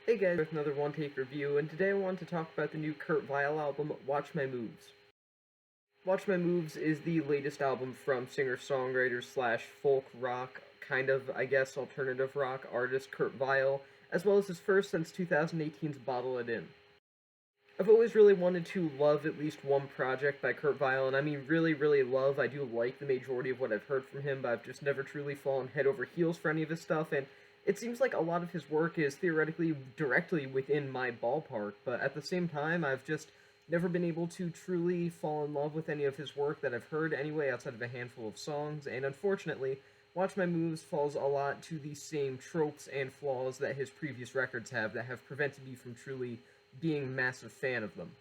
Hey guys, with another one take review, and today I want to talk about the new Kurt Vile album, Watch My Moves. Watch My Moves is the latest album from singer-songwriter slash folk rock, kind of, I guess, alternative rock artist Kurt Vile, as well as his first since 2018's Bottle It In. I've always really wanted to love at least one project by Kurt Vile, and I mean really love. I do like the majority of what I've heard from him, but I've just never truly fallen head over heels for any of his stuff, and it seems like a lot of his work is theoretically directly within my ballpark, but at the same time, I've just never been able to truly fall in love with any of his work that I've heard anyway, outside of a handful of songs, and unfortunately, Watch My Moves falls a lot to the same tropes and flaws that his previous records have that have prevented me from truly being a massive fan of them.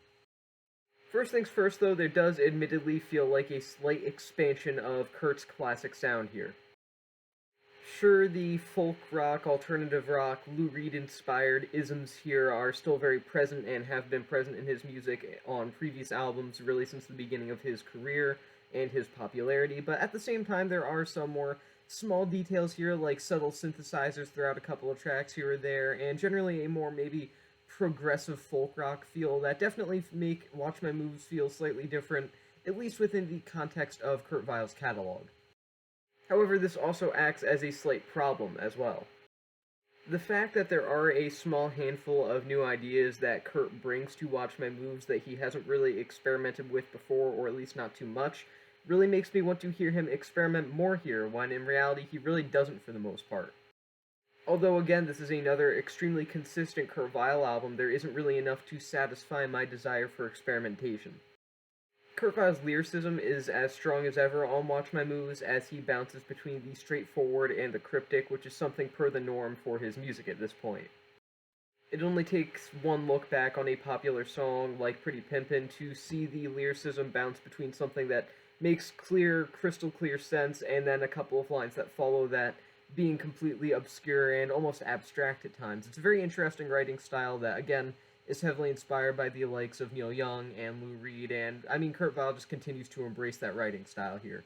First things first, though, there does admittedly feel like a slight expansion of Kurt's classic sound here. Sure, the folk rock, alternative rock, Lou Reed-inspired isms here are still very present and have been present in his music on previous albums, really since the beginning of his career and his popularity, but at the same time there are some more small details here, like subtle synthesizers throughout a couple of tracks here or there, and generally a more maybe progressive folk rock feel that definitely make Watch My Moves feel slightly different, at least within the context of Kurt Vile's catalog. However, this also acts as a slight problem as well. The fact that there are a small handful of new ideas that Kurt brings to Watch My Moves that he hasn't really experimented with before, or at least not too much, really makes me want to hear him experiment more here, when in reality he really doesn't for the most part. Although, again, this is another extremely consistent Kurt Vile album, there isn't really enough to satisfy my desire for experimentation. Kurt Vile's lyricism is as strong as ever on Watch My Moves, as he bounces between the straightforward and the cryptic, which is something per the norm for his music at this point. It only takes one look back on a popular song like Pretty Pimpin' to see the lyricism bounce between something that makes clear, crystal clear sense, and then a couple of lines that follow that being completely obscure and almost abstract at times. It's a very interesting writing style that, again, is heavily inspired by the likes of Neil Young and Lou Reed, and I mean, Kurt Vile just continues to embrace that writing style here.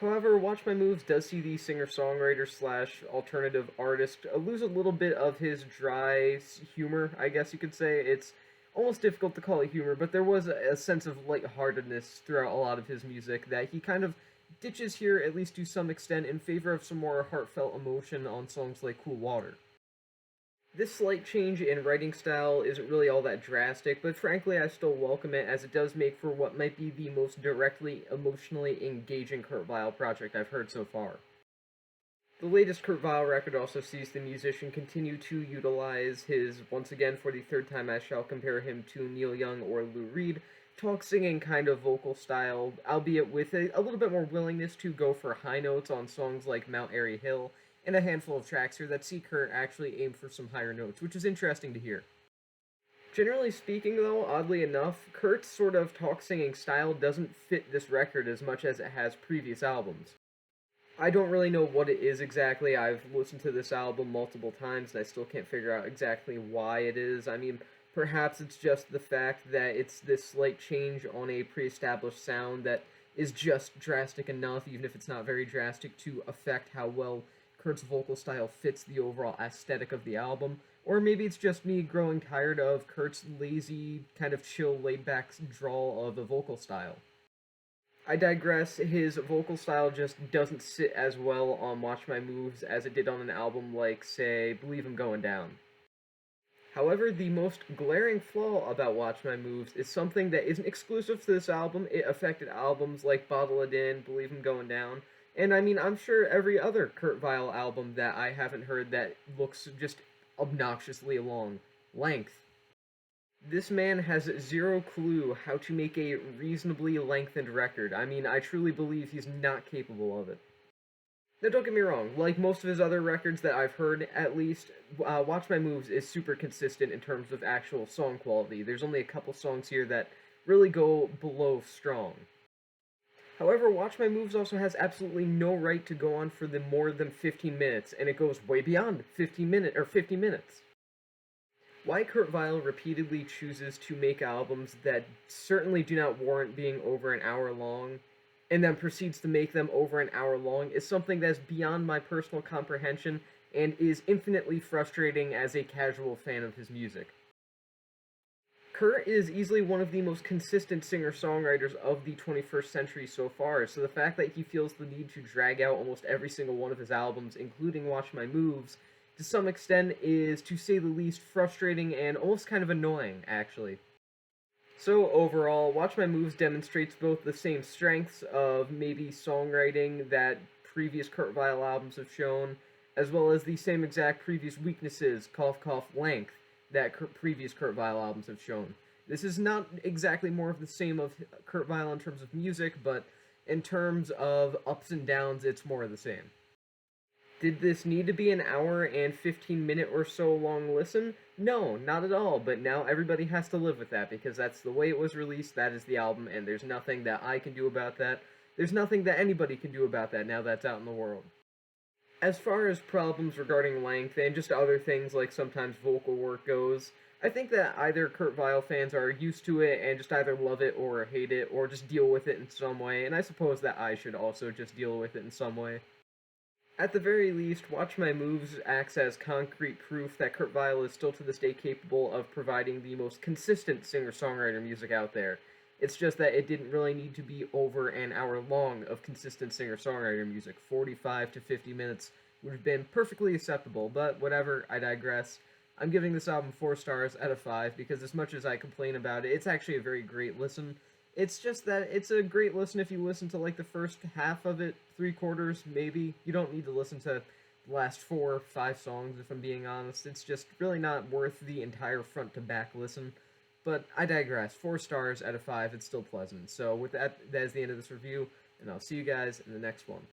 However, Watch My Moves does see the singer-songwriter slash alternative artist lose a little bit of his dry humor, I guess you could say. It's almost difficult to call it humor, but there was a sense of lightheartedness throughout a lot of his music that he kind of ditches here, at least to some extent, in favor of some more heartfelt emotion on songs like Cool Water. This slight change in writing style isn't really all that drastic, but frankly I still welcome it, as it does make for what might be the most directly emotionally engaging Kurt Vile project I've heard so far. The latest Kurt Vile record also sees the musician continue to utilize his, once again for the third time I shall compare him to Neil Young or Lou Reed, talk singing kind of vocal style, albeit with a little bit more willingness to go for high notes on songs like Mount Airy Hill, and a handful of tracks here that see Kurt actually aim for some higher notes, which is interesting to hear. Generally speaking, though, oddly enough, Kurt's sort of talk-singing style doesn't fit this record as much as it has previous albums. I don't really know what it is exactly. I've listened to this album multiple times, and I still can't figure out exactly why it is. I mean, perhaps it's just the fact that it's this slight change on a pre-established sound that is just drastic enough, even if it's not very drastic, to affect how well Kurt's vocal style fits the overall aesthetic of the album, or maybe it's just me growing tired of Kurt's lazy, kind of chill, laid-back drawl of a vocal style. I digress, his vocal style just doesn't sit as well on Watch My Moves as it did on an album like, say, Believe I'm Going Down. However, the most glaring flaw about Watch My Moves is something that isn't exclusive to this album. It affected albums like Bottle It In, Believe I'm Going Down, and I mean, I'm sure every other Kurt Vile album that I haven't heard that looks just obnoxiously long. Length. This man has zero clue how to make a reasonably lengthened record. I mean, I truly believe he's not capable of it. Now, don't get me wrong, like most of his other records that I've heard, at least, Watch My Moves is super consistent in terms of actual song quality. There's only a couple songs here that really go below strong. However, Watch My Moves also has absolutely no right to go on for the more than 15 minutes, and it goes way beyond 50 minutes. Why Kurt Vile repeatedly chooses to make albums that certainly do not warrant being over an hour long, and then proceeds to make them over an hour long, is something that is beyond my personal comprehension, and is infinitely frustrating as a casual fan of his music. Kurt is easily one of the most consistent singer-songwriters of the 21st century so far, so the fact that he feels the need to drag out almost every single one of his albums, including Watch My Moves, to some extent is, to say the least, frustrating and almost kind of annoying, actually. So overall, Watch My Moves demonstrates both the same strengths of maybe songwriting that previous Kurt Weill albums have shown, as well as the same exact previous weaknesses, cough cough length, that previous Kurt Weill albums have shown. This is not exactly more of the same of Kurt Weill in terms of music, but in terms of ups and downs, it's more of the same. Did this need to be an hour and 15-minute or so long listen? No, not at all, but now everybody has to live with that because that's the way it was released, that is the album, and there's nothing that I can do about that. There's nothing that anybody can do about that now that's out in the world. As far as problems regarding length and just other things like sometimes vocal work goes, I think that either Kurt Weill fans are used to it and just either love it or hate it or just deal with it in some way, and I suppose that I should also just deal with it in some way. At the very least, Watch My Moves acts as concrete proof that Kurt Weill is still to this day capable of providing the most consistent singer-songwriter music out there. It's just that it didn't really need to be over an hour long of consistent singer-songwriter music. 45 to 50 minutes would have been perfectly acceptable, but whatever, I digress. I'm giving this album 4 stars out of 5 because as much as I complain about it, it's actually a very great listen. It's just that it's a great listen if you listen to like the first half of it, 3/4 maybe. You don't need to listen to the last 4 or 5 songs if I'm being honest. It's just really not worth the entire front to back listen. But I digress. 4 stars out of 5, it's still pleasant. So with that, that is the end of this review, and I'll see you guys in the next one.